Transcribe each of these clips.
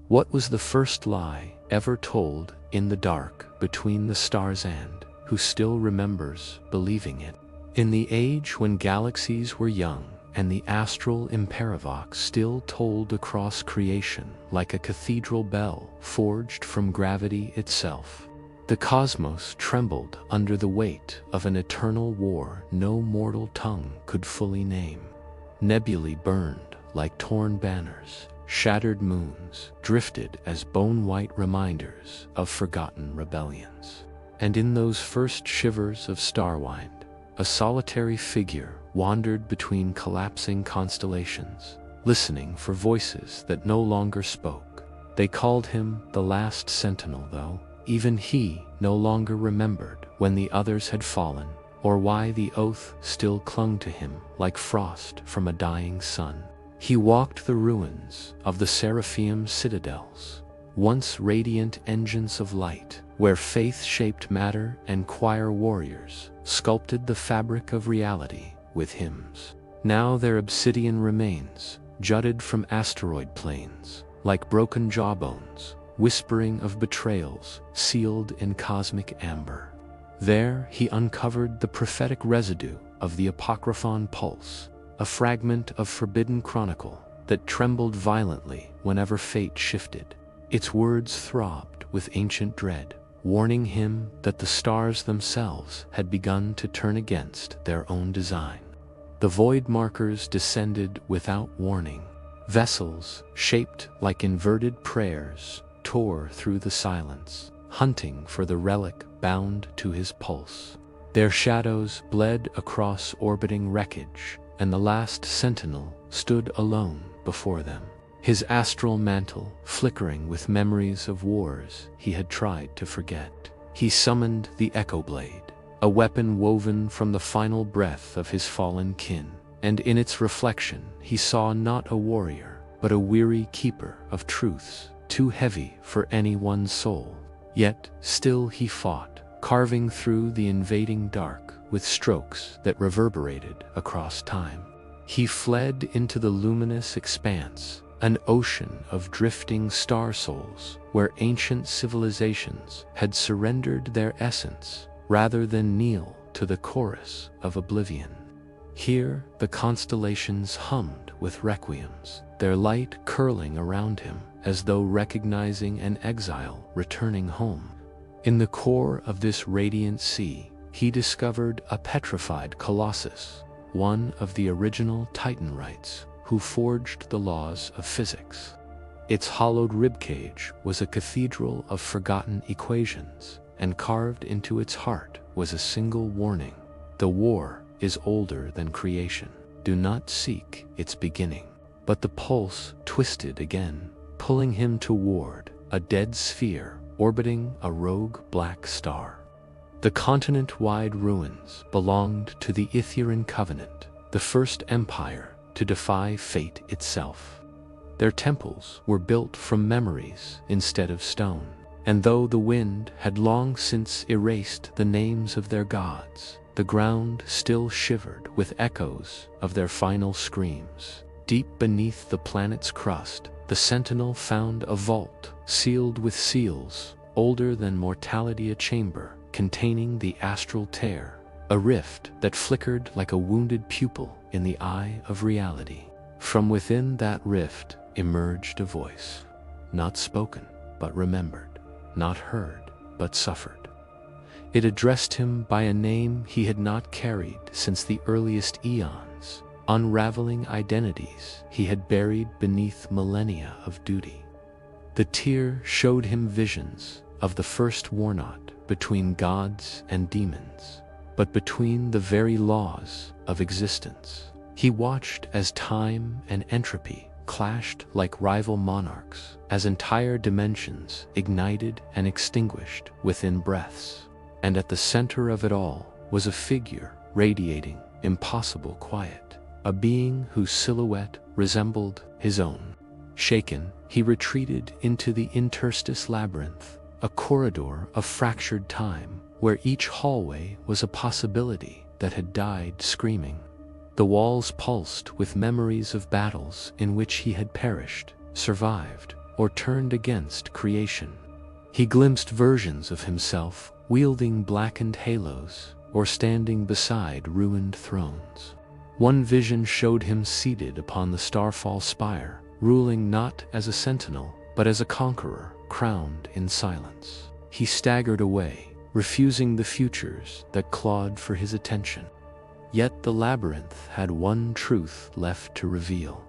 What was the first lie ever told in the dark between the stars, and who still remembers believing it? In the age when galaxies were young and the astral Imperivox still tolled across creation like a cathedral bell forged from gravity itself, the cosmos trembled under the weight of an eternal war no mortal tongue could fully name. Nebulae burned like torn banners, shattered moons drifted as bone-white reminders of forgotten rebellions. And in those first shivers of starwind, a solitary figure wandered between collapsing constellations, listening for voices that no longer spoke. They called him the last Sentinel, though even he no longer remembered when the others had fallen, or why the oath still clung to him like frost from a dying sun. He walked the ruins of the Seraphim citadels, once radiant engines of light, where faith-shaped matter and choir warriors sculpted the fabric of reality with hymns. Now their obsidian remains jutted from asteroid plains, like broken jawbones, whispering of betrayals sealed in cosmic amber. There he uncovered the prophetic residue of the Apocryphon pulse, a fragment of forbidden Chronicle that trembled violently whenever fate shifted. Its words throbbed with ancient dread, warning him that the stars themselves had begun to turn against their own design. The void markers descended without warning. Vessels, shaped like inverted prayers, tore through the silence, hunting for the relic bound to his pulse. Their shadows bled across orbiting wreckage, and the last Sentinel stood alone before them, his astral mantle flickering with memories of wars he had tried to forget. He summoned the Echo Blade, a weapon woven from the final breath of his fallen kin, and in its reflection he saw not a warrior, but a weary keeper of truths, too heavy for any one soul. Yet still he fought, carving through the invading dark with strokes that reverberated across time. He fled into the luminous expanse, an ocean of drifting star souls where ancient civilizations had surrendered their essence rather than kneel to the chorus of oblivion. Here the constellations hummed with requiems, their light curling around him as though recognizing an exile returning home. In the core of this radiant sea, he discovered a petrified colossus, one of the original Titanites who forged the laws of physics. Its hollowed ribcage was a cathedral of forgotten equations, and carved into its heart was a single warning: the war is older than creation. Do not seek its beginning. But the pulse twisted again, pulling him toward a dead sphere orbiting a rogue black star. The continent-wide ruins belonged to the Itherian Covenant, the first empire to defy fate itself. Their temples were built from memories instead of stone, and though the wind had long since erased the names of their gods, the ground still shivered with echoes of their final screams. Deep beneath the planet's crust, the Sentinel found a vault sealed with seals, older than mortality, a chamber containing the astral tear, a rift that flickered like a wounded pupil in the eye of reality. From within that rift emerged a voice, not spoken but remembered, not heard but suffered. It addressed him by a name he had not carried since the earliest eons, unraveling identities he had buried beneath millennia of duty. The tear showed him visions of the first war not between gods and demons, but between the very laws of existence. He watched as time and entropy clashed like rival monarchs, as entire dimensions ignited and extinguished within breaths. And at the center of it all was a figure radiating impossible quiet, a being whose silhouette resembled his own. Shaken, he retreated into the interstice labyrinth, a corridor of fractured time, where each hallway was a possibility that had died screaming. The walls pulsed with memories of battles in which he had perished, survived, or turned against creation. He glimpsed versions of himself wielding blackened halos or standing beside ruined thrones. One vision showed him seated upon the starfall spire, ruling not as a sentinel, but as a conqueror, crowned in silence. He staggered away, refusing the futures that clawed for his attention. Yet the labyrinth had one truth left to reveal.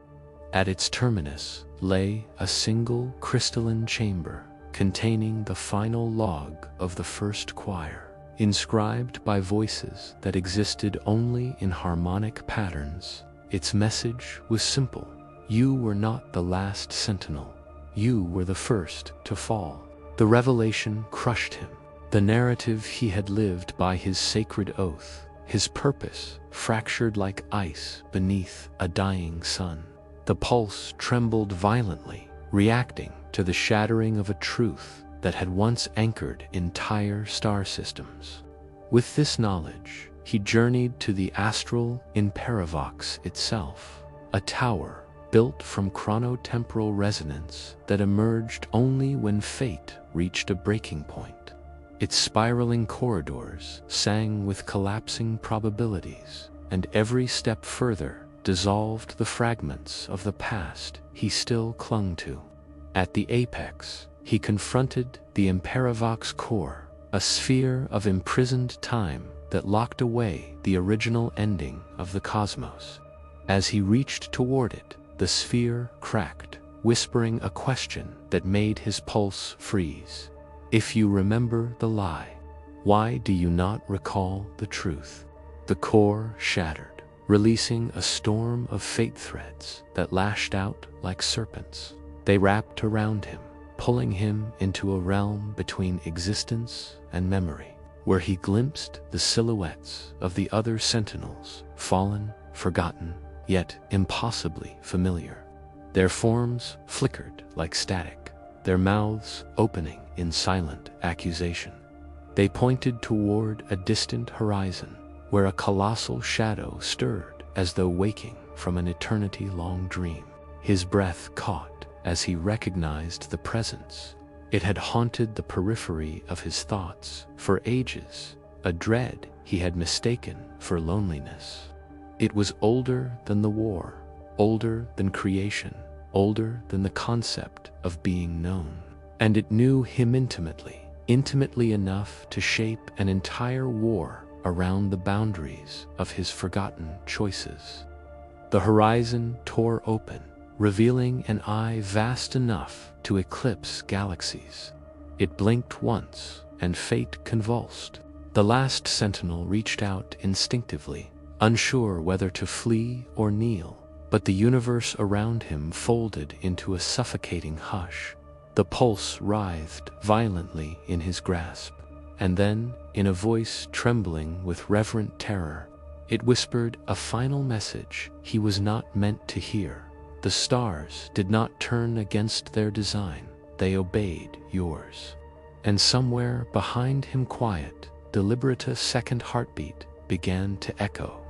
At its terminus lay a single crystalline chamber containing the final log of the first choir, inscribed by voices that existed only in harmonic patterns. Its message was simple. You were not the last sentinel. You were the first to fall. The revelation crushed him. The narrative he had lived by his sacred oath, his purpose fractured like ice beneath a dying sun. The pulse trembled violently, reacting to the shattering of a truth that had once anchored entire star systems. With this knowledge, he journeyed to the Astral Imperivox itself, a tower built from chronotemporal resonance that emerged only when fate reached a breaking point. Its spiraling corridors sang with collapsing probabilities, and every step further dissolved the fragments of the past he still clung to. At the apex, he confronted the Imperivox core, a sphere of imprisoned time that locked away the original ending of the cosmos. As he reached toward it, the sphere cracked, whispering a question that made his pulse freeze. If you remember the lie, why do you not recall the truth? The core shattered, releasing a storm of fate threads that lashed out like serpents. They wrapped around him, pulling him into a realm between existence and memory, where he glimpsed the silhouettes of the other sentinels, fallen, forgotten, yet impossibly familiar. Their forms flickered like static, their mouths opening in silent accusation. They pointed toward a distant horizon, where a colossal shadow stirred as though waking from an eternity-long dream. His breath caught as he recognized the presence. It had haunted the periphery of his thoughts for ages, a dread he had mistaken for loneliness. It was older than the war, older than creation, older than the concept of being known. And it knew him intimately, intimately enough to shape an entire war around the boundaries of his forgotten choices. The horizon tore open, revealing an eye vast enough to eclipse galaxies. It blinked once, and fate convulsed. The last sentinel reached out instinctively, unsure whether to flee or kneel, but the universe around him folded into a suffocating hush. The pulse writhed violently in his grasp, and then, in a voice trembling with reverent terror, it whispered a final message he was not meant to hear. The stars did not turn against their design, they obeyed yours. And somewhere behind him, quiet, deliberate, a second heartbeat began to echo.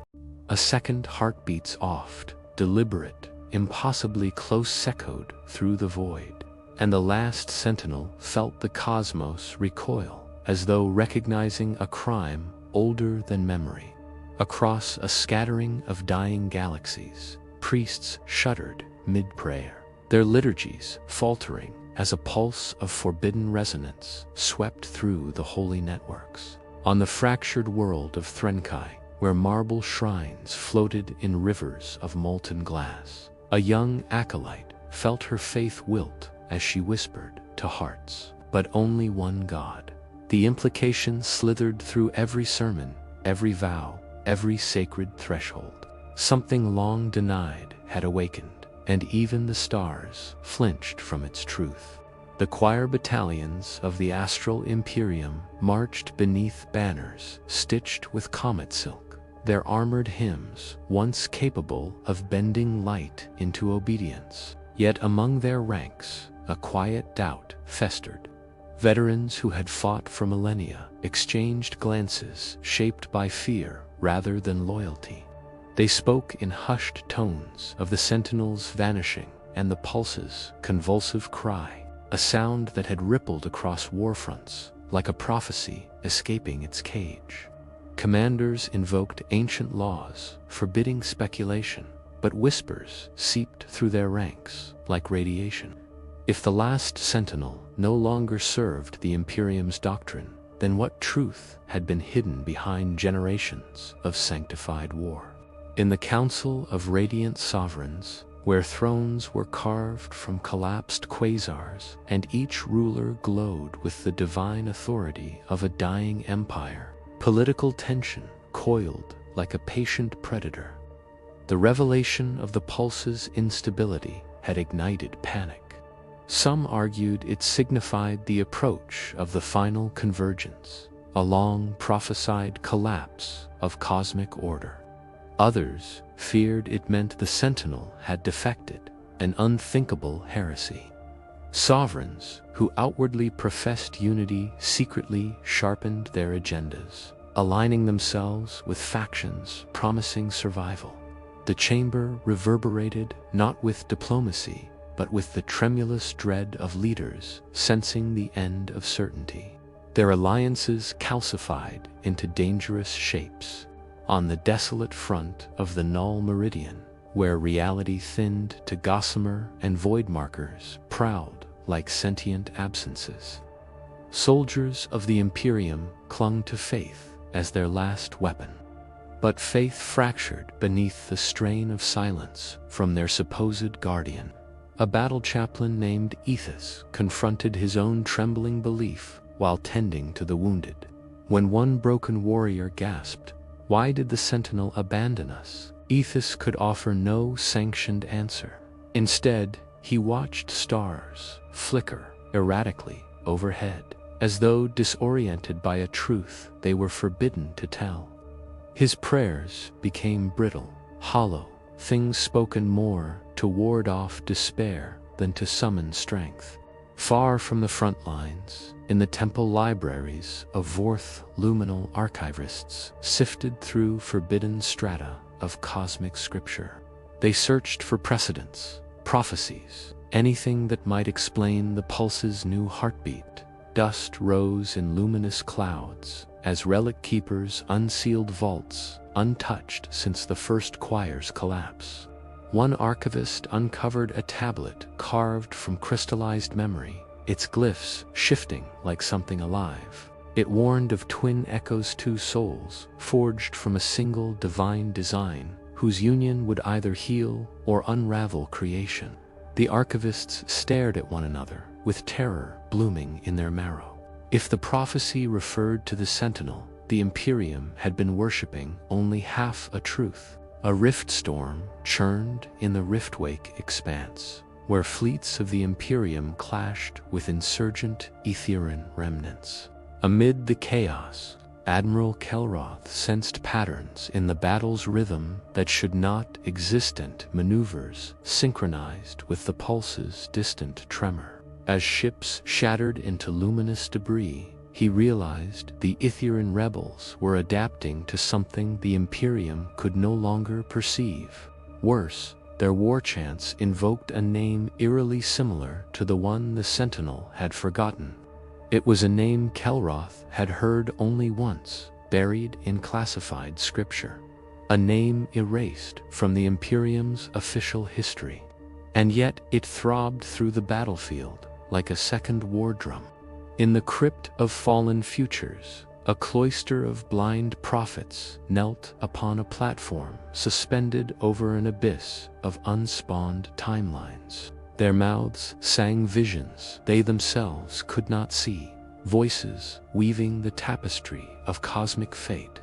A second heartbeat's oft, deliberate, impossibly close echoed through the void, and the last sentinel felt the cosmos recoil, as though recognizing a crime older than memory. Across a scattering of dying galaxies, priests shuddered mid-prayer, their liturgies faltering as a pulse of forbidden resonance swept through the holy networks. On the fractured world of Threnkai, where marble shrines floated in rivers of molten glass, a young acolyte felt her faith wilt as she whispered to hearts, but only one God. The implication slithered through every sermon, every vow, every sacred threshold. Something long denied had awakened, and even the stars flinched from its truth. The choir battalions of the Astral Imperium marched beneath banners stitched with comet silk, their armored hymns once capable of bending light into obedience. Yet among their ranks, a quiet doubt festered. Veterans who had fought for millennia exchanged glances shaped by fear rather than loyalty. They spoke in hushed tones of the sentinels vanishing, and the pulse's convulsive cry, a sound that had rippled across warfronts like a prophecy escaping its cage. Commanders invoked ancient laws forbidding speculation, but whispers seeped through their ranks like radiation. If the last Sentinel no longer served the Imperium's doctrine, then what truth had been hidden behind generations of sanctified war? In the Council of Radiant Sovereigns, where thrones were carved from collapsed quasars and each ruler glowed with the divine authority of a dying empire, political tension coiled like a patient predator. The revelation of the pulse's instability had ignited panic. Some argued it signified the approach of the final convergence, a long prophesied collapse of cosmic order. Others feared it meant the Sentinel had defected, an unthinkable heresy. Sovereigns who outwardly professed unity secretly sharpened their agendas, aligning themselves with factions promising survival. The chamber reverberated not with diplomacy, but with the tremulous dread of leaders sensing the end of certainty. Their alliances calcified into dangerous shapes. On the desolate front of the null meridian, where reality thinned to gossamer and void markers prowled like sentient absences, soldiers of the Imperium clung to faith as their last weapon. But faith fractured beneath the strain of silence from their supposed guardian. A battle chaplain named Ethos confronted his own trembling belief while tending to the wounded. When one broken warrior gasped, "Why did the Sentinel abandon us?" Ethos could offer no sanctioned answer. Instead, he watched stars flicker erratically overhead, as though disoriented by a truth they were forbidden to tell. His prayers became brittle, hollow, things spoken more to ward off despair than to summon strength. Far from the front lines, in the temple libraries of Vorth luminal archivists sifted through forbidden strata of cosmic scripture. They searched for precedents, prophecies, anything that might explain the pulse's new heartbeat. Dust rose in luminous clouds as relic keepers unsealed vaults untouched since the first choir's collapse. One archivist uncovered a tablet carved from crystallized memory, its glyphs shifting like something alive. It warned of twin echoes, two souls, forged from a single divine design, whose union would either heal or unravel creation. The archivists stared at one another, with terror blooming in their marrow. If the prophecy referred to the Sentinel, the Imperium had been worshipping only half a truth. A rift storm churned in the riftwake expanse, where fleets of the Imperium clashed with insurgent Etherean remnants. Amid the chaos, Admiral Kelroth sensed patterns in the battle's rhythm that should not existent maneuvers synchronized with the pulse's distant tremor. As ships shattered into luminous debris, he realized the Etherean rebels were adapting to something the Imperium could no longer perceive. Worse, their war chants invoked a name eerily similar to the one the Sentinel had forgotten. It was a name Kelroth had heard only once, buried in classified scripture. A name erased from the Imperium's official history. And yet it throbbed through the battlefield like a second war drum. In the crypt of fallen futures, a cloister of blind prophets knelt upon a platform suspended over an abyss of unspawned timelines. Their mouths sang visions they themselves could not see, voices weaving the tapestry of cosmic fate.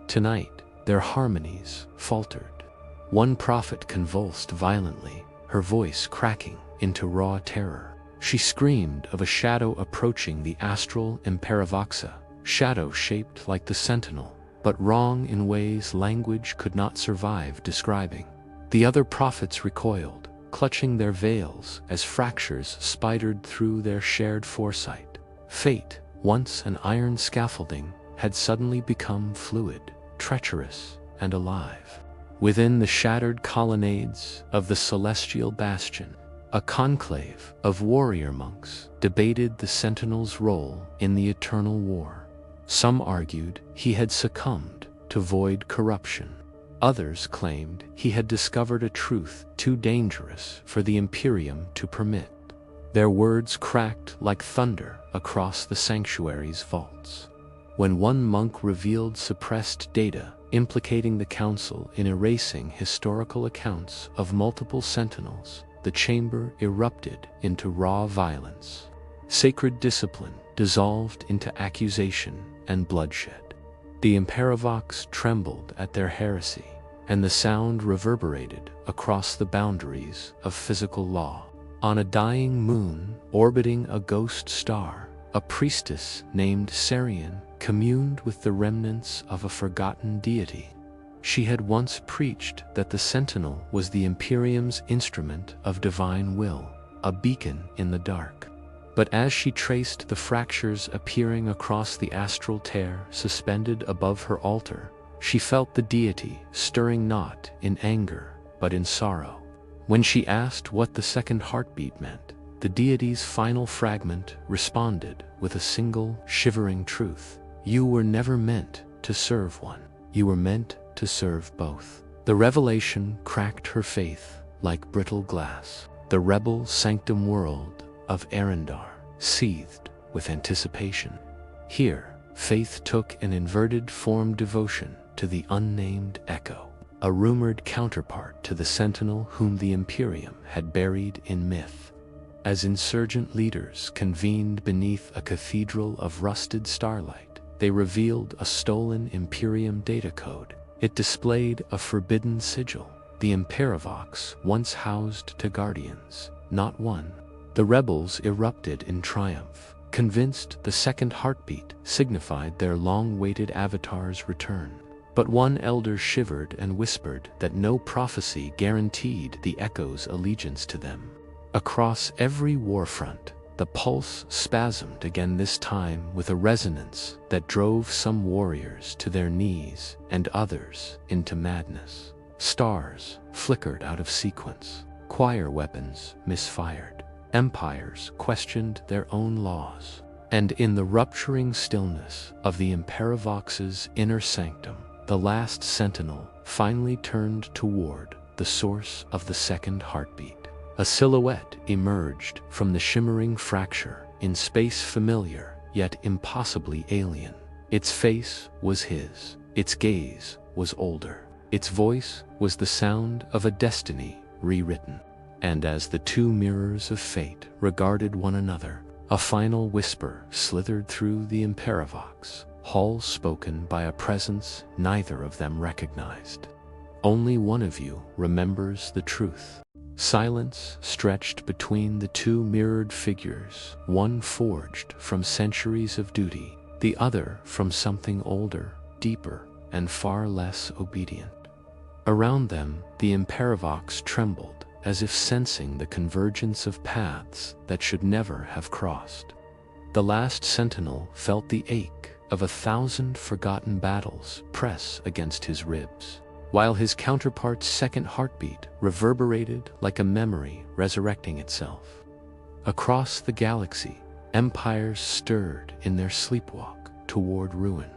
Tonight, their harmonies faltered. One prophet convulsed violently, her voice cracking into raw terror. She screamed of a shadow approaching the Astral Imperivox, shadow shaped like the Sentinel, but wrong in ways language could not survive describing. The other prophets recoiled, clutching their veils as fractures spidered through their shared foresight. Fate, once an iron scaffolding, had suddenly become fluid, treacherous, and alive. Within the shattered colonnades of the celestial bastion, a conclave of warrior monks debated the Sentinel's role in the eternal war. Some argued he had succumbed to void corruption. Others claimed he had discovered a truth too dangerous for the Imperium to permit. Their words cracked like thunder across the sanctuary's vaults. When one monk revealed suppressed data implicating the Council in erasing historical accounts of multiple Sentinels, the chamber erupted into raw violence. Sacred discipline dissolved into accusation and bloodshed. The Imperivox trembled at their heresy, and the sound reverberated across the boundaries of physical law. On a dying moon orbiting a ghost star, a priestess named Sarian communed with the remnants of a forgotten deity. She had once preached that the Sentinel was the Imperium's instrument of divine will, a beacon in the dark. But as she traced the fractures appearing across the astral tear suspended above her altar, she felt the deity stirring not in anger, but in sorrow. When she asked what the second heartbeat meant, the deity's final fragment responded with a single, shivering truth. You were never meant to serve one. You were meant to serve both. The revelation cracked her faith like brittle glass. The rebel sanctum world of Arendar seethed with anticipation. Here, faith took an inverted form: devotion to the unnamed Echo, a rumored counterpart to the Sentinel whom the Imperium had buried in myth. As insurgent leaders convened beneath a cathedral of rusted starlight, they revealed a stolen Imperium data code. It displayed a forbidden sigil. The Imperivox once housed two guardians, not one. The rebels erupted in triumph, convinced the second heartbeat signified their long-awaited avatar's return. But one elder shivered and whispered that no prophecy guaranteed the Echo's allegiance to them. Across every warfront, the pulse spasmed again, this time with a resonance that drove some warriors to their knees and others into madness. Stars flickered out of sequence. Choir weapons misfired. Empires questioned their own laws. And in the rupturing stillness of the Imperivox's inner sanctum, the last Sentinel finally turned toward the source of the second heartbeat. A silhouette emerged from the shimmering fracture, in space familiar, yet impossibly alien. Its face was his. Its gaze was older. Its voice was the sound of a destiny rewritten. And as the two mirrors of fate regarded one another, a final whisper slithered through the Imperivox, hall spoken by a presence neither of them recognized. Only one of you remembers the truth. Silence stretched between the two mirrored figures, one forged from centuries of duty, the other from something older, deeper, and far less obedient. Around them, the Imperivox trembled, as if sensing the convergence of paths that should never have crossed. The last Sentinel felt the ache of 1,000 forgotten battles press against his ribs, while his counterpart's second heartbeat reverberated like a memory resurrecting itself. Across the galaxy, empires stirred in their sleepwalk toward ruin.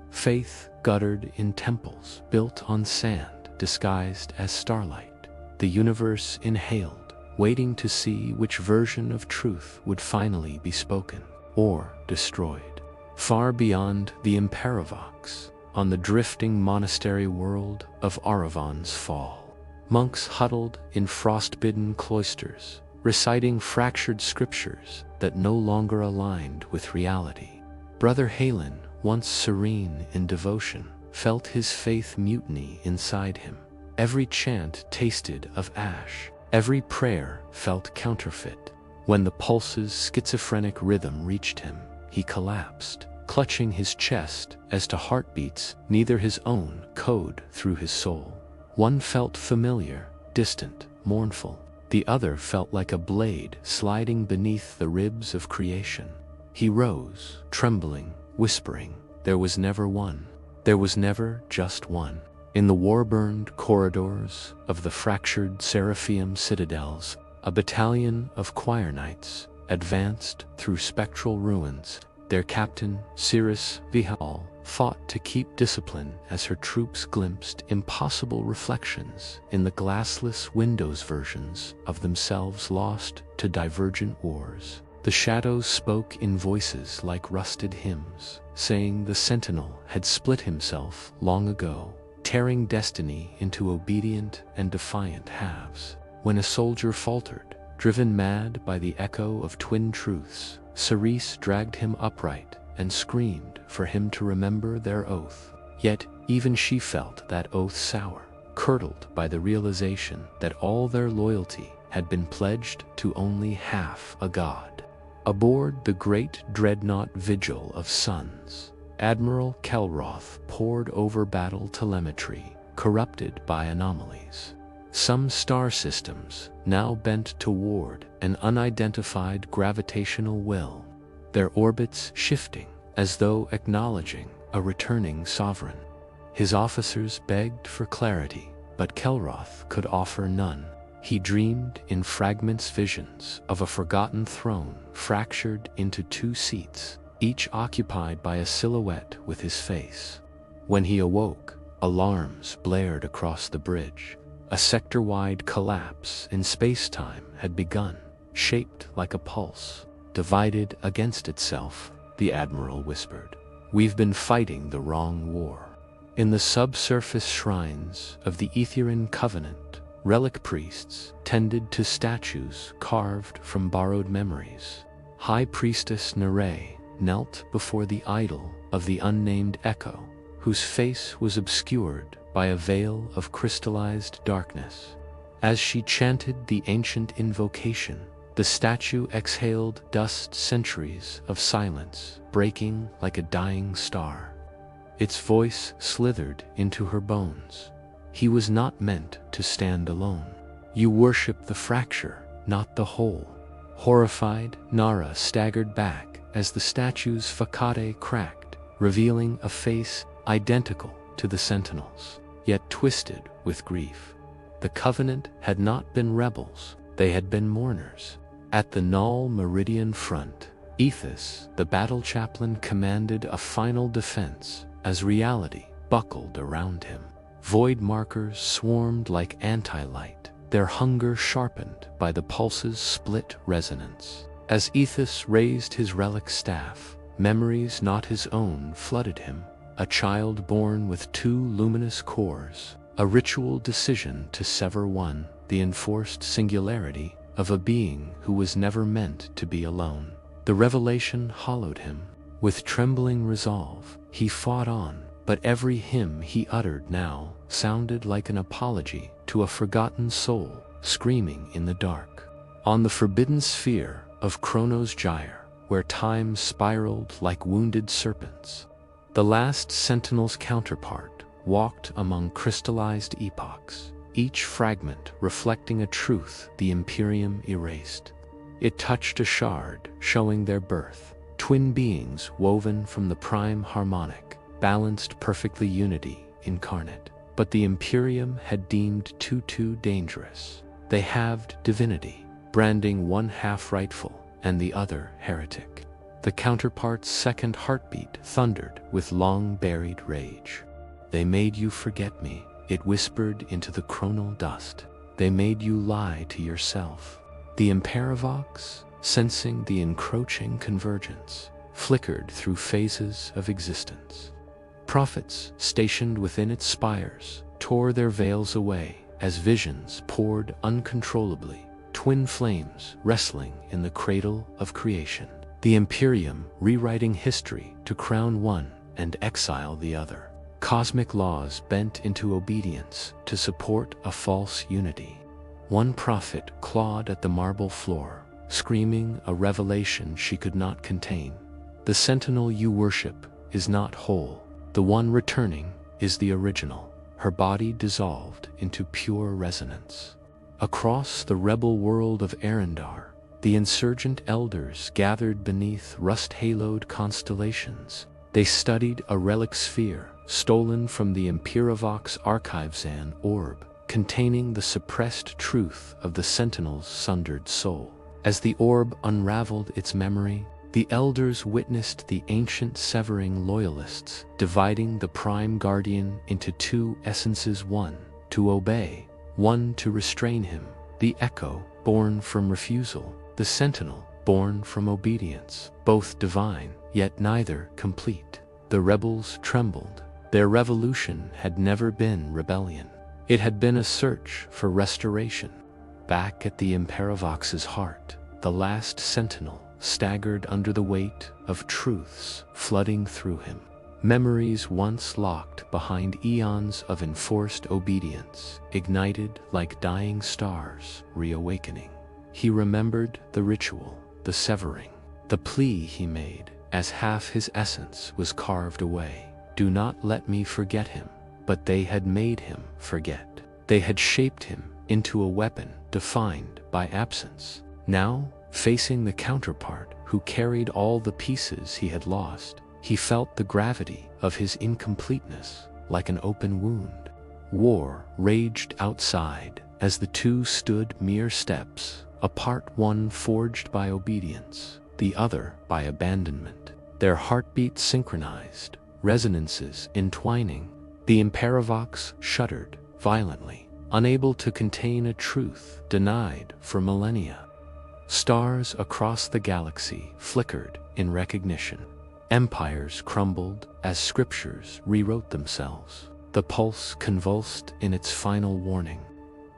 Faith guttered in temples built on sand disguised as starlight. The universe inhaled, waiting to see which version of truth would finally be spoken or destroyed. Far beyond the Imperivox, on the drifting monastery world of Aravon's fall, monks huddled in frost-bitten cloisters, reciting fractured scriptures that no longer aligned with reality. Brother Halen, once serene in devotion, felt his faith mutiny inside him. Every chant tasted of ash. Every prayer felt counterfeit. When the pulse's schizophrenic rhythm reached him, he collapsed, clutching his chest as to heartbeats neither his own code through his soul. One felt familiar, distant, mournful. The other felt like a blade sliding beneath the ribs of creation. He rose, trembling, whispering, "There was never one. There was never just one." In the war-burned corridors of the fractured Seraphium citadels, a battalion of choir knights advanced through spectral ruins. Their captain, Cirrus Vihal, fought to keep discipline as her troops glimpsed impossible reflections in the glassless windows versions of themselves lost to divergent wars. The shadows spoke in voices like rusted hymns, saying the Sentinel had split himself long ago, tearing destiny into obedient and defiant halves. When a soldier faltered, driven mad by the echo of twin truths, Cerise dragged him upright and screamed for him to remember their oath. Yet even she felt that oath sour, curdled by the realization that all their loyalty had been pledged to only half a god. Aboard the great dreadnought Vigil of Suns, Admiral Kelroth pored over battle telemetry, corrupted by anomalies. Some star systems now bent toward an unidentified gravitational will, their orbits shifting as though acknowledging a returning sovereign. His officers begged for clarity, but Kelroth could offer none. He dreamed in fragments visions of a forgotten throne fractured into two seats, each occupied by a silhouette with his face. When he awoke, alarms blared across the bridge. A sector-wide collapse in space-time had begun, shaped like a pulse. Divided against itself, the Admiral whispered. We've been fighting the wrong war. In the subsurface shrines of the Aetherian Covenant, relic priests tended to statues carved from borrowed memories. High Priestess Neray knelt before the idol of the unnamed Echo, whose face was obscured by a veil of crystallized darkness. As she chanted the ancient invocation, the statue exhaled dust centuries of silence, breaking like a dying star. Its voice slithered into her bones. He was not meant to stand alone. You worship the fracture, not the whole. Horrified, Nara staggered back as the statue's facade cracked, revealing a face identical to the Sentinel's, yet twisted with grief. The Covenant had not been rebels, they had been mourners. At the Null Meridian front, Ethos, the battle chaplain, commanded a final defense as reality buckled around him. Void markers swarmed like anti-light, their hunger sharpened by the pulse's split resonance. As Ethos raised his relic staff, memories not his own flooded him. A child born with two luminous cores, a ritual decision to sever one, the enforced singularity of a being who was never meant to be alone. The revelation hollowed him. With trembling resolve, he fought on, but every hymn he uttered now sounded like an apology to a forgotten soul screaming in the dark. On the forbidden sphere of Chronos Gyre, where time spiraled like wounded serpents, the last Sentinel's counterpart walked among crystallized epochs, each fragment reflecting a truth the Imperium erased. It touched a shard, showing their birth, twin beings woven from the prime harmonic, balanced perfectly, unity incarnate. But the Imperium had deemed too dangerous. They halved divinity, branding one half rightful and the other heretic. The counterpart's second heartbeat thundered with long-buried rage. They made you forget me, it whispered into the chronal dust. They made you lie to yourself. The Imperivox, sensing the encroaching convergence, flickered through phases of existence. Prophets stationed within its spires tore their veils away as visions poured uncontrollably, twin flames wrestling in the cradle of creation. The Imperium rewriting history to crown one and exile the other. Cosmic laws bent into obedience to support a false unity. One prophet clawed at the marble floor, screaming a revelation she could not contain. The Sentinel you worship is not whole. The one returning is the original. Her body dissolved into pure resonance. Across the rebel world of Arendar, the insurgent elders gathered beneath rust-haloed constellations. They studied a relic sphere stolen from the Imperivox archives, an orb containing the suppressed truth of the Sentinel's sundered soul. As the orb unraveled its memory, the elders witnessed the ancient severing loyalists dividing the Prime Guardian into two essences, one to obey, one to restrain him. The Echo, born from refusal, the Sentinel, born from obedience, both divine, yet neither complete. The rebels trembled. Their revolution had never been rebellion. It had been a search for restoration. Back at the Imperivox's heart, the last Sentinel staggered under the weight of truths flooding through him. Memories once locked behind eons of enforced obedience ignited like dying stars, reawakening. He remembered the ritual, the severing, the plea he made as half his essence was carved away. Do not let me forget him. But they had made him forget. They had shaped him into a weapon defined by absence. Now, facing the counterpart who carried all the pieces he had lost, he felt the gravity of his incompleteness like an open wound. War raged outside as the two stood mere steps apart, one forged by obedience, the other by abandonment. Their heartbeats synchronized, resonances entwining. The Imperivox shuddered violently, unable to contain a truth denied for millennia. Stars across the galaxy flickered in recognition. Empires crumbled as scriptures rewrote themselves. The pulse convulsed in its final warning.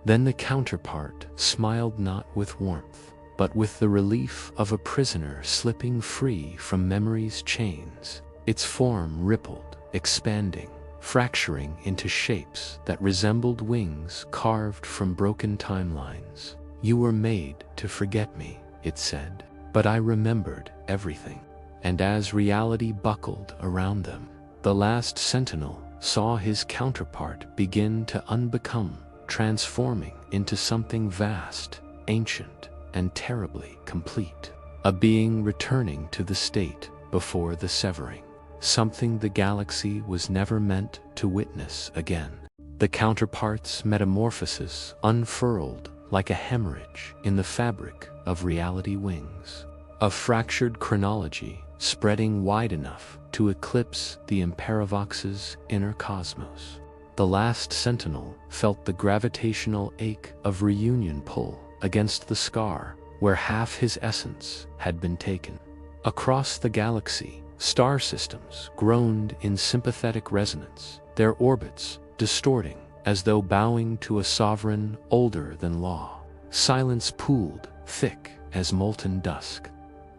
Then the counterpart smiled, not with warmth, but with the relief of a prisoner slipping free from memory's chains. Its form rippled, expanding, fracturing into shapes that resembled wings carved from broken timelines. You were made to forget me, it said, but I remembered everything. And as reality buckled around them, the last Sentinel saw his counterpart begin to unbecome, transforming into something vast, ancient, and terribly complete. A being returning to the state before the severing. Something the galaxy was never meant to witness again. The counterpart's metamorphosis unfurled like a hemorrhage in the fabric of reality wings. A fractured chronology spreading wide enough to eclipse the Imperivox's inner cosmos. The last Sentinel felt the gravitational ache of reunion pull against the scar where half his essence had been taken. Across the galaxy, star systems groaned in sympathetic resonance, their orbits distorting as though bowing to a sovereign older than law. Silence pooled thick as molten dusk.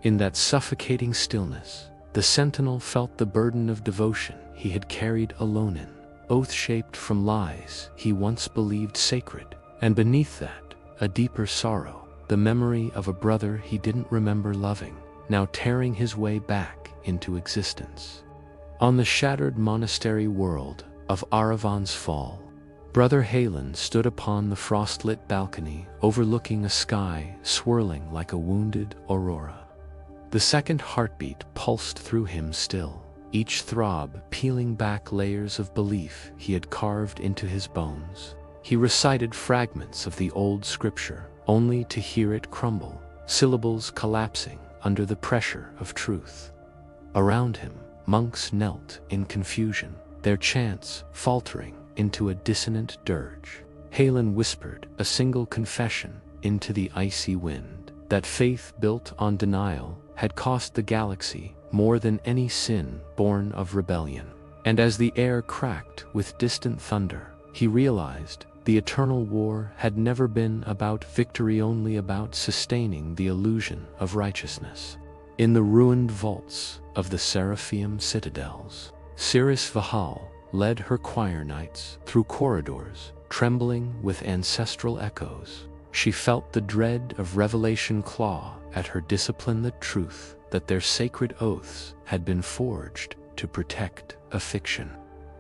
In that suffocating stillness, the Sentinel felt the burden of devotion he had carried alone in, oath-shaped from lies he once believed sacred, and beneath that, a deeper sorrow, the memory of a brother he didn't remember loving, now tearing his way back into existence. On the shattered monastery world of Aravan's Fall, Brother Halen stood upon the frost-lit balcony overlooking a sky swirling like a wounded aurora. The second heartbeat pulsed through him still, each throb peeling back layers of belief he had carved into his bones. He recited fragments of the old scripture, only to hear it crumble, syllables collapsing under the pressure of truth. Around him, monks knelt in confusion, their chants faltering into a dissonant dirge. Halen whispered a single confession into the icy wind, that faith built on denial had cost the galaxy more than any sin born of rebellion. And as the air cracked with distant thunder, he realized the eternal war had never been about victory, only about sustaining the illusion of righteousness. In the ruined vaults of the Seraphim citadels, Cirrus Vahal led her choir knights through corridors trembling with ancestral echoes. She felt the dread of revelation claw at her discipline, the truth that their sacred oaths had been forged to protect a fiction.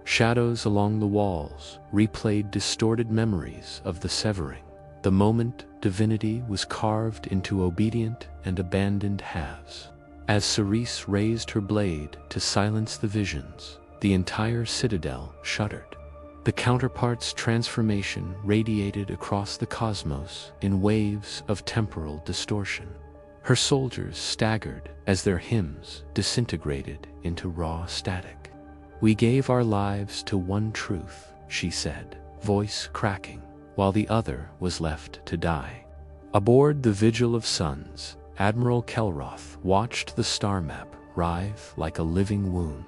Shadows along the walls replayed distorted memories of the severing, the moment divinity was carved into obedient and abandoned halves. As Cerise raised her blade to silence the visions, the entire citadel shuddered. The counterpart's transformation radiated across the cosmos in waves of temporal distortion. Her soldiers staggered as their hymns disintegrated into raw static. "We gave our lives to one truth," she said, voice cracking, while the other was left to die. Aboard the Vigil of Suns, Admiral Kelroth watched the star map writhe like a living wound.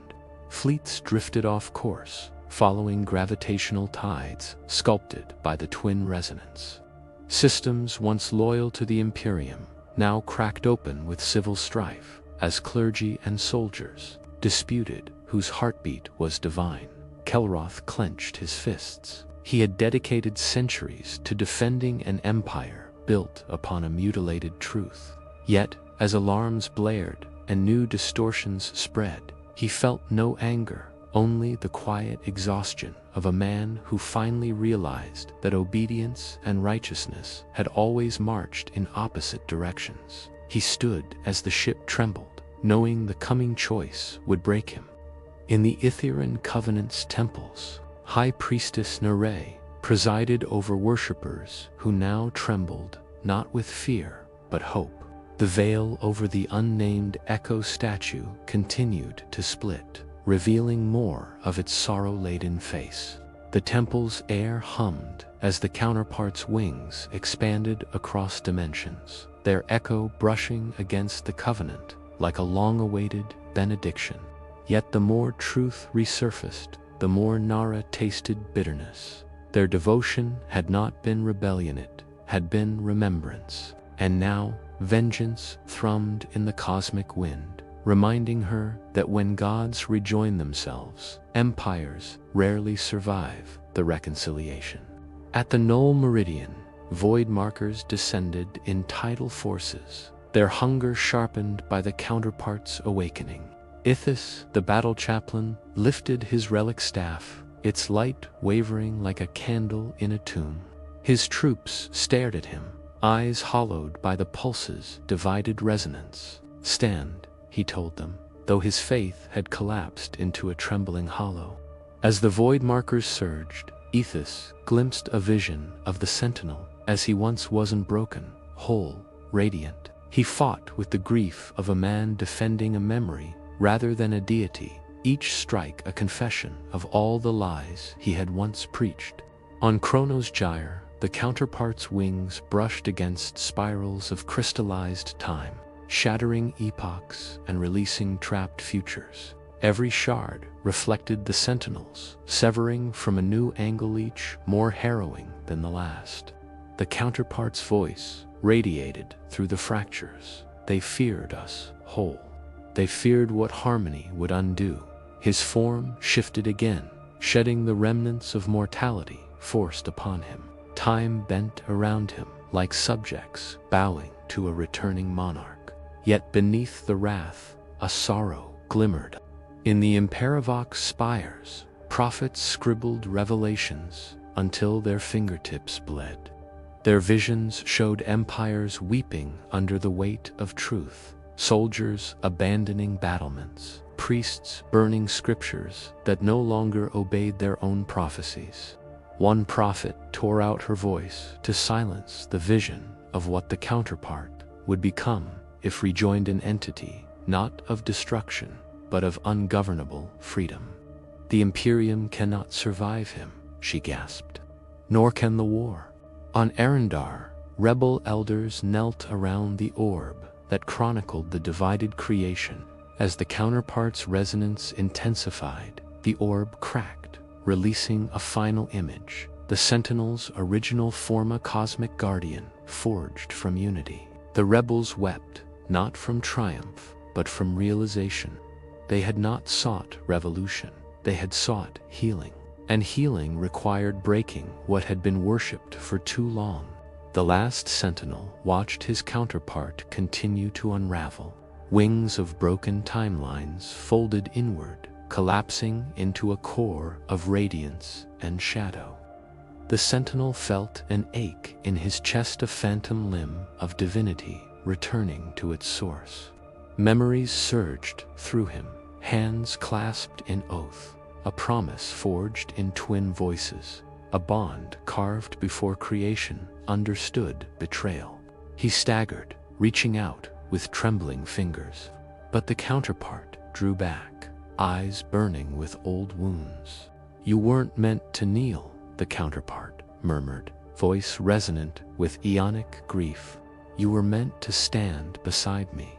Fleets drifted off course, following gravitational tides sculpted by the twin resonance. Systems once loyal to the Imperium now cracked open with civil strife, as clergy and soldiers disputed whose heartbeat was divine. Kelroth clenched his fists. He had dedicated centuries to defending an empire built upon a mutilated truth. Yet, as alarms blared and new distortions spread, he felt no anger, only the quiet exhaustion of a man who finally realized that obedience and righteousness had always marched in opposite directions. He stood as the ship trembled, knowing the coming choice would break him. In the Itherian Covenant's temples, High Priestess Nere presided over worshippers who now trembled not with fear but hope. The veil over the unnamed Echo statue continued to split, revealing more of its sorrow-laden face. The temple's air hummed as the counterpart's wings expanded across dimensions, their echo brushing against the Covenant like a long-awaited benediction. Yet the more truth resurfaced, the more Nara tasted bitterness. Their devotion had not been rebellion, it had been remembrance. And now, vengeance thrummed in the cosmic wind, reminding her that when gods rejoin themselves, empires rarely survive the reconciliation. At the null meridian, void markers descended in tidal forces, their hunger sharpened by the counterpart's awakening. Ithis, the battle chaplain, lifted his relic staff, its light wavering like a candle in a tomb. His troops stared at him, eyes hollowed by the pulse's divided resonance. "Stand," he told them, though his faith had collapsed into a trembling hollow. As the void markers surged, Ithis glimpsed a vision of the Sentinel as he once was, unbroken, whole, radiant. He fought with the grief of a man defending a memory rather than a deity, each strike a confession of all the lies he had once preached. On Chronos' gyre, the counterpart's wings brushed against spirals of crystallized time, shattering epochs and releasing trapped futures. Every shard reflected the Sentinels, severing from a new angle, each more harrowing than the last. The counterpart's voice radiated through the fractures. They feared us whole. They feared what harmony would undo. His form shifted again, shedding the remnants of mortality forced upon him. Time bent around him like subjects bowing to a returning monarch. Yet beneath the wrath, a sorrow glimmered. In the Imperivox spires, prophets scribbled revelations until their fingertips bled. Their visions showed empires weeping under the weight of truth, soldiers abandoning battlements, priests burning scriptures that no longer obeyed their own prophecies. One prophet tore out her voice to silence the vision of what the counterpart would become if rejoined an entity not of destruction, but of ungovernable freedom. "The Imperium cannot survive him," she gasped. "Nor can the war." On Arendar, rebel elders knelt around the orb that chronicled the divided creation. As the counterpart's resonance intensified, the orb cracked, releasing a final image, the Sentinel's original forma cosmic guardian, forged from unity. The rebels wept, not from triumph, but from realization. They had not sought revolution, they had sought healing. And healing required breaking what had been worshipped for too long. The last Sentinel watched his counterpart continue to unravel. Wings of broken timelines folded inward, collapsing into a core of radiance and shadow. The Sentinel felt an ache in his chest, a phantom limb of divinity returning to its source. Memories surged through him, hands clasped in oath. a promise forged in twin voices, a bond carved before creation understood betrayal. He staggered, reaching out with trembling fingers. But the counterpart drew back, eyes burning with old wounds. "You weren't meant to kneel," the counterpart murmured, voice resonant with aeonic grief. "You were meant to stand beside me."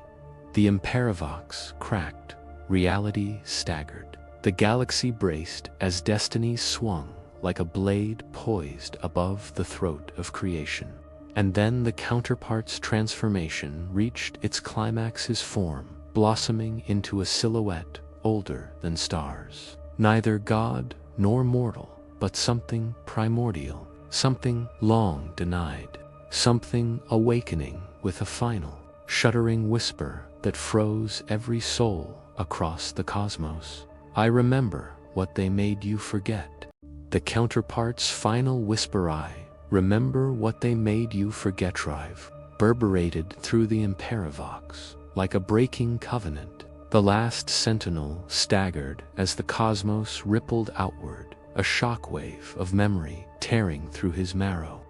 The Imperivox cracked, reality staggered. The galaxy braced as destiny swung like a blade poised above the throat of creation. And then the counterpart's transformation reached its climax, his form blossoming into a silhouette older than stars. Neither god nor mortal, but something primordial, something long denied, something awakening with a final, shuddering whisper that froze every soul across the cosmos. "I remember what they made you forget." The counterpart's final whisper, "I remember what they made you forget," reverberated through the Imperivox like a breaking covenant. The last Sentinel staggered as the cosmos rippled outward, a shockwave of memory tearing through his marrow.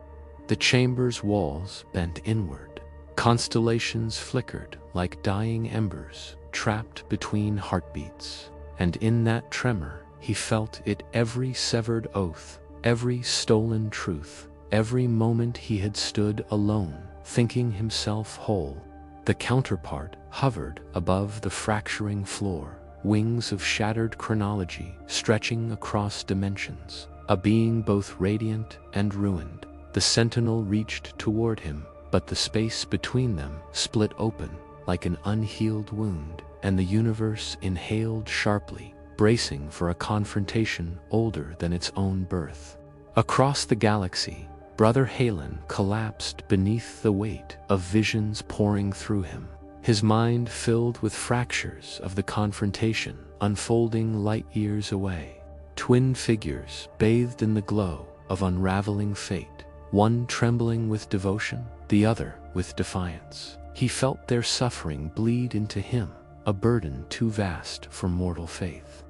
The chamber's walls bent inward. Constellations flickered like dying embers, trapped between heartbeats. And in that tremor, he felt it: every severed oath, every stolen truth, every moment he had stood alone, thinking himself whole. The counterpart hovered above the fracturing floor, wings of shattered chronology stretching across dimensions, a being both radiant and ruined. The Sentinel reached toward him, but the space between them split open like an unhealed wound, and the universe inhaled sharply, bracing for a confrontation older than its own birth. Across the galaxy, Brother Halen collapsed beneath the weight of visions pouring through him, his mind filled with fractures of the confrontation unfolding light years away. Twin figures bathed in the glow of unraveling fate, one trembling with devotion, the other with defiance. He felt their suffering bleed into him, a burden too vast for mortal faith.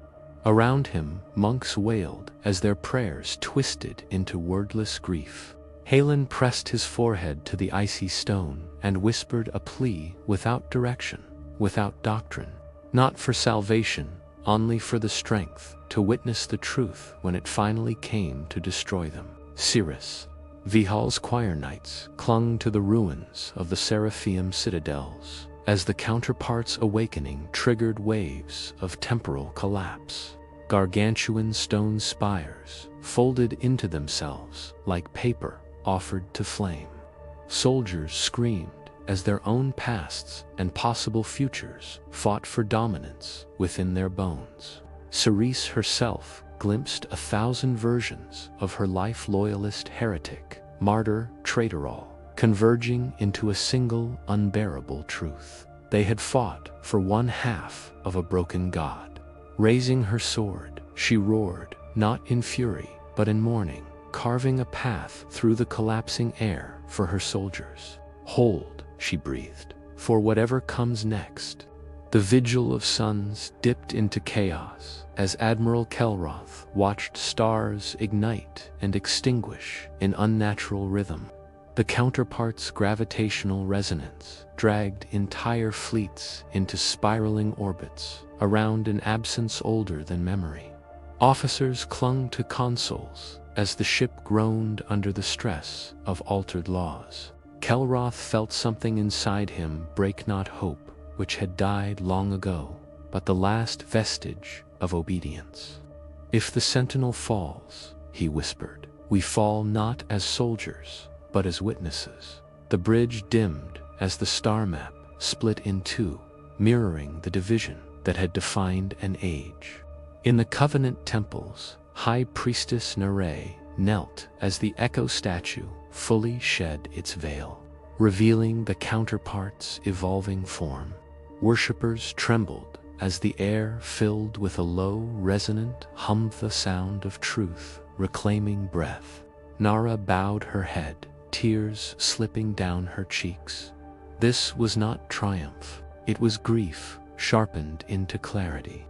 Around him, monks wailed as their prayers twisted into wordless grief. Halen pressed his forehead to the icy stone and whispered a plea without direction, without doctrine, not for salvation, only for the strength to witness the truth when it finally came to destroy them. Cirrus, Vihal's choir knights, clung to the ruins of the Seraphim citadels as the counterpart's awakening triggered waves of temporal collapse. Gargantuan stone spires folded into themselves like paper offered to flame. Soldiers screamed as their own pasts and possible futures fought for dominance within their bones. Cerise herself glimpsed 1,000 versions of her life: loyalist, heretic, martyr, traitor, converging into a single unbearable truth. They had fought for one half of a broken god. Raising her sword, she roared, not in fury, but in mourning, carving a path through the collapsing air for her soldiers. "Hold," she breathed, "for whatever comes next." The vigil of suns dipped into chaos as Admiral Kelroth watched stars ignite and extinguish in unnatural rhythm. The counterpart's gravitational resonance dragged entire fleets into spiraling orbits around an absence older than memory. Officers clung to consoles as the ship groaned under the stress of altered laws. Kelroth felt something inside him break, not hope, which had died long ago, but the last vestige of obedience. "If the Sentinel falls," he whispered, "we fall not as soldiers, but as witnesses." The bridge dimmed as the star map split in two, mirroring the division that had defined an age. In the Covenant temples, High Priestess Nere knelt as the Echo statue fully shed its veil, revealing the counterpart's evolving form. Worshippers trembled as the air filled with a low, resonant hum, the sound of truth reclaiming breath. Nara bowed her head, tears slipping down her cheeks. This was not triumph, it was grief sharpened into clarity.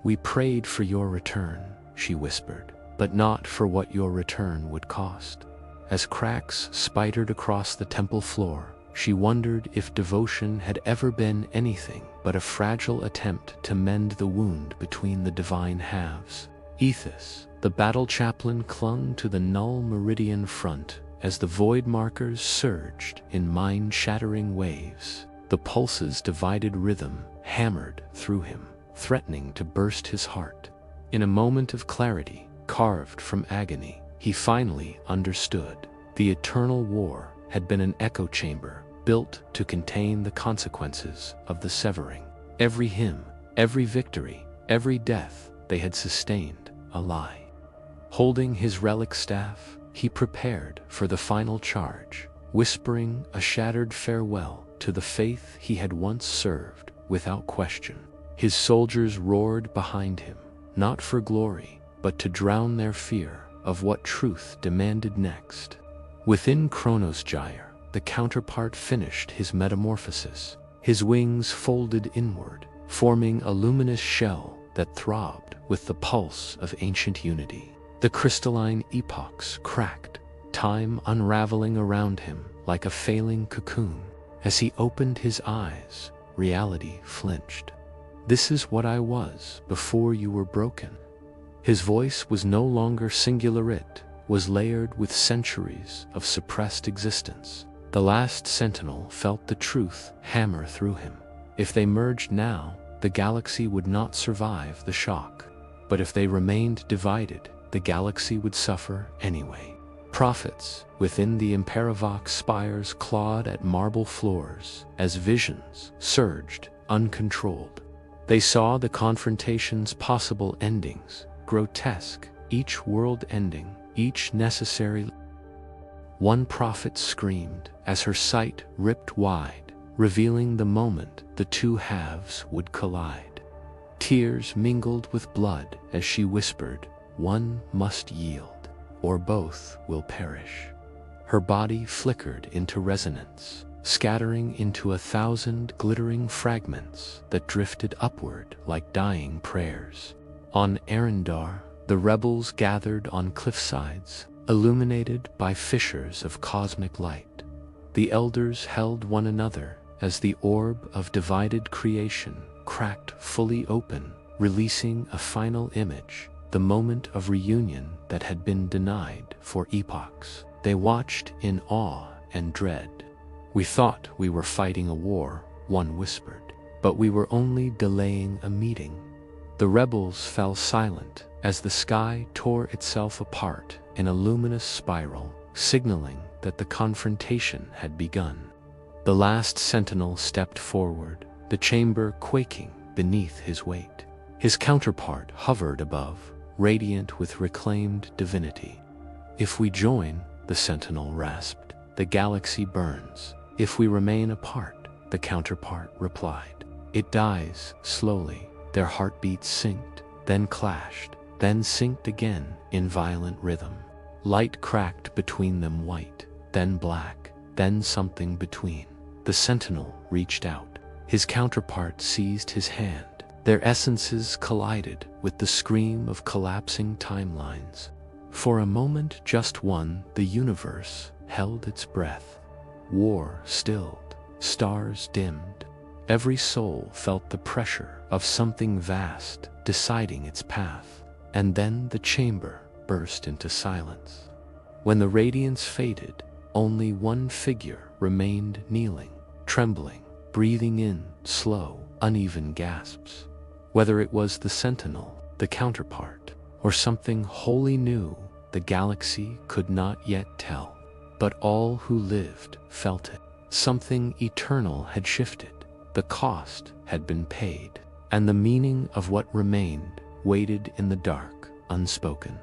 "We prayed for your return," she whispered, but not for what your return would cost. As cracks spidered across the temple floor, she wondered if devotion had ever been anything but a fragile attempt to mend the wound between the divine halves. Ethos, the battle chaplain, clung to the null meridian front as the void markers surged in mind-shattering waves. The pulse's divided rhythm hammered through him, threatening to burst his heart. In a moment of clarity, carved from agony, he finally understood. The eternal war had been an echo chamber built to contain the consequences of the severing. Every hymn, every victory, every death they had sustained a lie. Holding his relic staff, he prepared for the final charge, whispering a shattered farewell to the faith he had once served without question. His soldiers roared behind him, not for glory, but to drown their fear of what truth demanded next. Within Chronos Gyre, the counterpart finished his metamorphosis. His wings folded inward, forming a luminous shell that throbbed with the pulse of ancient unity. The crystalline epochs cracked, time unraveling around him like a failing cocoon. As he opened his eyes, reality flinched. "This is what I was before you were broken." His voice was no longer singular, it was layered with centuries of suppressed existence. The last Sentinel felt the truth hammer through him. If they merged now, the galaxy would not survive the shock. But if they remained divided, the galaxy would suffer anyway. Prophets within the Imperivox spires clawed at marble floors as visions surged uncontrolled. They saw the confrontation's possible endings, grotesque, each world ending, each necessary. One prophet screamed as her sight ripped wide, revealing the moment the two halves would collide. Tears mingled with blood as she whispered, "One must yield, or both will perish." Her body flickered into resonance, scattering into 1,000 glittering fragments that drifted upward like dying prayers. On Arendar, the rebels gathered on cliffsides, illuminated by fissures of cosmic light. The elders held one another as the orb of divided creation cracked fully open, releasing a final image, the moment of reunion that had been denied for epochs. They watched in awe and dread. "We thought we were fighting a war," one whispered, "but we were only delaying a meeting." The rebels fell silent as the sky tore itself apart in a luminous spiral, signaling that the confrontation had begun. The last Sentinel stepped forward, the chamber quaking beneath his weight. His counterpart hovered above, radiant with reclaimed divinity. "If we join," the Sentinel rasped, "the galaxy burns. If we remain apart," the counterpart replied, "it dies slowly." Their heartbeats synced, then clashed, then synced again in violent rhythm. Light cracked between them, white, then black, then something between. The Sentinel reached out. His counterpart seized his hand. Their essences collided with the scream of collapsing timelines. For a moment, just one, the universe held its breath. War stilled, stars dimmed. Every soul felt the pressure of something vast deciding its path. And then the chamber burst into silence. When the radiance faded, only one figure remained kneeling, trembling, breathing in slow, uneven gasps. Whether it was the Sentinel, the counterpart, or something wholly new, the galaxy could not yet tell. But all who lived felt it. Something eternal had shifted. The cost had been paid, and the meaning of what remained waited in the dark, unspoken.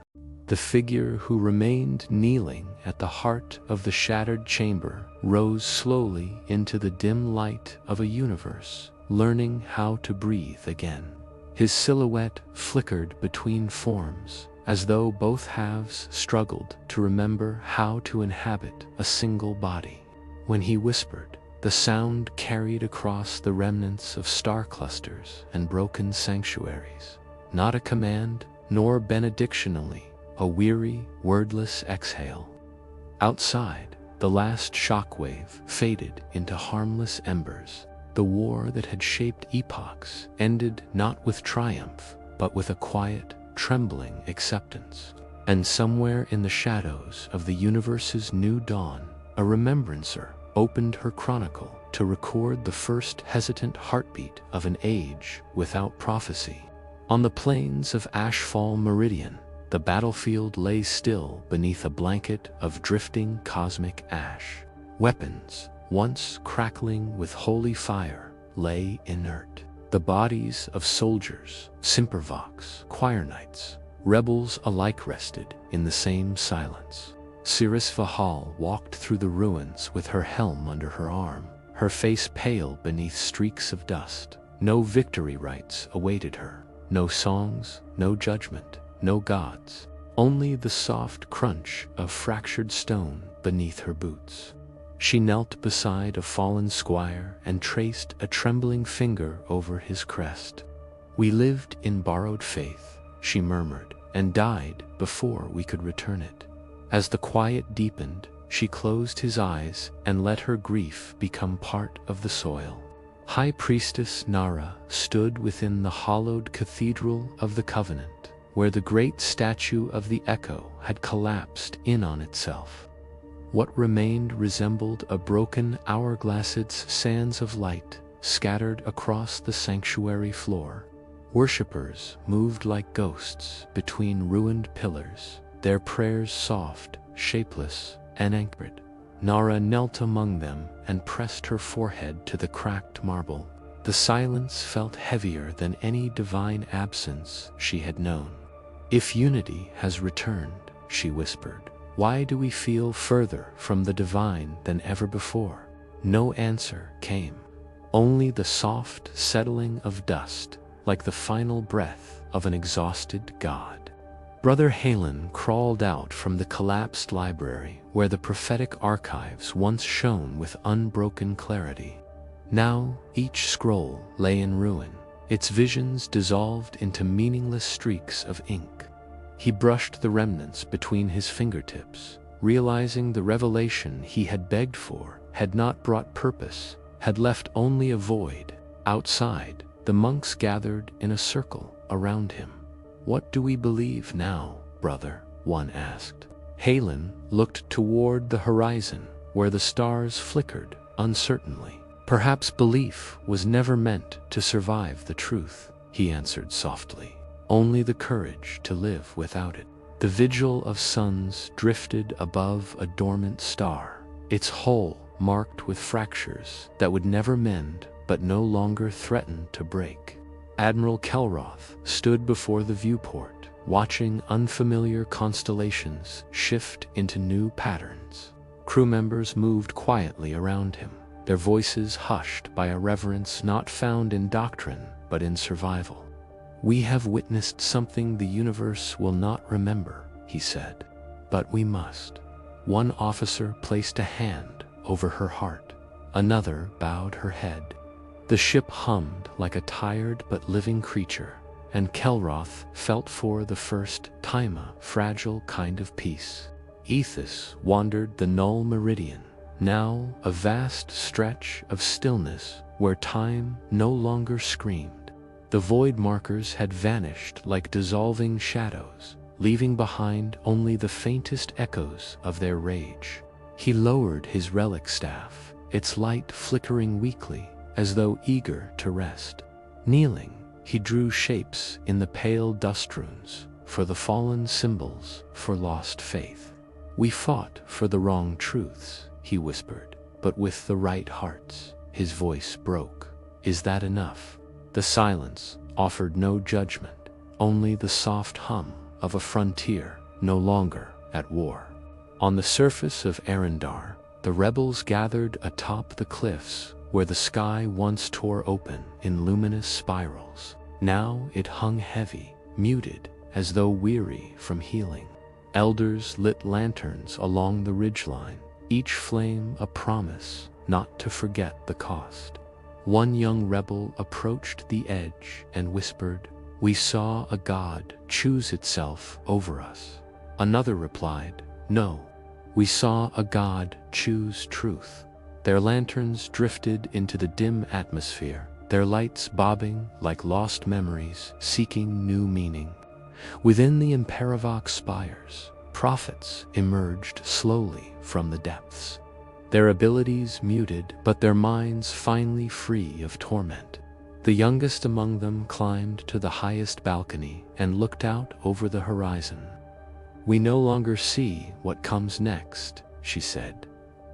The figure who remained kneeling at the heart of the shattered chamber rose slowly into the dim light of a universe, learning how to breathe again. His silhouette flickered between forms, as though both halves struggled to remember how to inhabit a single body. When he whispered, the sound carried across the remnants of star clusters and broken sanctuaries. Not a command, nor benedictionally, a weary, wordless exhale. Outside, the last shockwave faded into harmless embers. The war that had shaped epochs ended not with triumph, but with a quiet, trembling acceptance. And somewhere in the shadows of the universe's new dawn, a remembrancer opened her chronicle to record the first hesitant heartbeat of an age without prophecy. On the plains of Ashfall Meridian, the battlefield lay still beneath a blanket of drifting cosmic ash. Weapons, once crackling with holy fire, lay inert. The bodies of soldiers, Imperivox, choir knights, rebels alike rested in the same silence. Cirrus Vahal walked through the ruins with her helm under her arm, her face pale beneath streaks of dust. No victory rites awaited her. No songs, no judgment, no gods. Only the soft crunch of fractured stone beneath her boots. She knelt beside a fallen squire and traced a trembling finger over his crest. "We lived in borrowed faith," she murmured, "and died before we could return it." As the quiet deepened, she closed his eyes and let her grief become part of the soil. High Priestess Nara stood within the hollowed cathedral of the Covenant, where the great statue of the Echo had collapsed in on itself. What remained resembled a broken hourglass's sands of light scattered across the sanctuary floor. Worshippers moved like ghosts between ruined pillars, their prayers soft, shapeless, and anchored. Nara knelt among them and pressed her forehead to the cracked marble. The silence felt heavier than any divine absence she had known. "If unity has returned," she whispered, "why do we feel further from the divine than ever before?" No answer came. Only the soft settling of dust, like the final breath of an exhausted god. Brother Halen crawled out from the collapsed library where the prophetic archives once shone with unbroken clarity. Now each scroll lay in ruin, its visions dissolved into meaningless streaks of ink. He brushed the remnants between his fingertips, realizing the revelation he had begged for had not brought purpose, had left only a void. Outside, the monks gathered in a circle around him. "What do we believe now, brother?" one asked. Halen looked toward the horizon, where the stars flickered uncertainly. "Perhaps belief was never meant to survive the truth," he answered softly. "Only the courage to live without it." The vigil of suns drifted above a dormant star, its hull marked with fractures that would never mend but no longer threatened to break. Admiral Kelroth stood before the viewport, watching unfamiliar constellations shift into new patterns. Crew members moved quietly around him, their voices hushed by a reverence not found in doctrine but in survival. "We have witnessed something the universe will not remember," he said, "but we must." One officer placed a hand over her heart. Another bowed her head. The ship hummed like a tired but living creature, and Kelroth felt for the first time a fragile kind of peace. Ethos wandered the null meridian, now a vast stretch of stillness where time no longer screamed. The void markers had vanished like dissolving shadows, leaving behind only the faintest echoes of their rage. He lowered his relic staff, its light flickering weakly, as though eager to rest. Kneeling, he drew shapes in the pale dust runes, for the fallen symbols for lost faith. "We fought for the wrong truths," he whispered, "but with the right hearts." His voice broke. "Is that enough?" The silence offered no judgment, only the soft hum of a frontier no longer at war. On the surface of Arendar, the rebels gathered atop the cliffs where the sky once tore open in luminous spirals. Now it hung heavy, muted, as though weary from healing. Elders lit lanterns along the ridgeline, each flame a promise not to forget the cost. One young rebel approached the edge and whispered, "We saw a god choose itself over us." Another replied, "No, we saw a god choose truth." Their lanterns drifted into the dim atmosphere, their lights bobbing like lost memories seeking new meaning. Within the Imperivox spires, prophets emerged slowly from the depths. Their abilities muted, but their minds finally free of torment. The youngest among them climbed to the highest balcony and looked out over the horizon. "We no longer see what comes next," she said.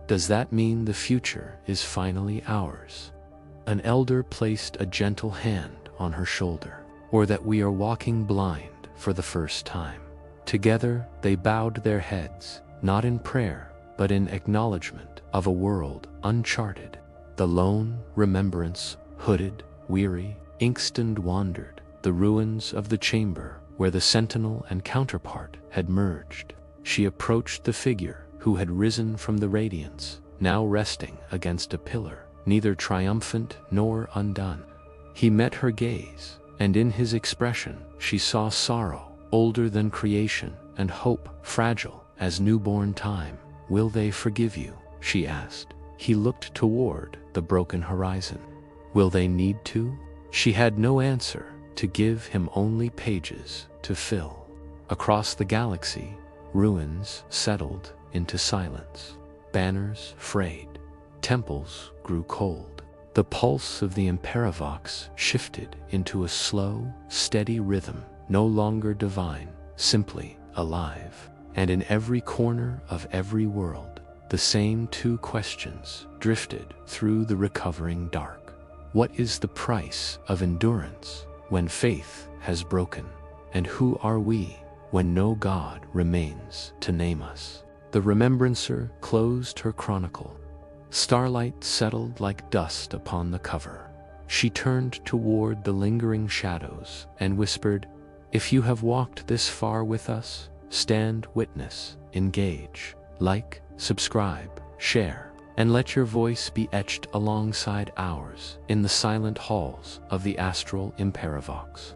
"Does that mean the future is finally ours?" An elder placed a gentle hand on her shoulder. "Or that we are walking blind for the first time." Together they bowed their heads, not in prayer, but in acknowledgement of a world uncharted. The lone remembrance, hooded, weary, ink-stained, wandered the ruins of the chamber where the Sentinel and counterpart had merged. She approached the figure who had risen from the radiance, now resting against a pillar, neither triumphant nor undone. He met her gaze, and in his expression she saw sorrow, older than creation, and hope, fragile as newborn time. "Will they forgive you?" she asked. He looked toward the broken horizon. "Will they need to?" She had no answer to give him, only pages to fill. Across the galaxy, ruins settled into silence. Banners frayed. Temples grew cold. The pulse of the Imperivox shifted into a slow, steady rhythm, no longer divine, simply alive. And in every corner of every world, the same two questions drifted through the recovering dark. What is the price of endurance when faith has broken? And who are we when no god remains to name us? The remembrancer closed her chronicle. Starlight settled like dust upon the cover. She turned toward the lingering shadows and whispered, "If you have walked this far with us, stand witness, engage, like, subscribe, share, and let your voice be etched alongside ours in the silent halls of the Astral Imperivox."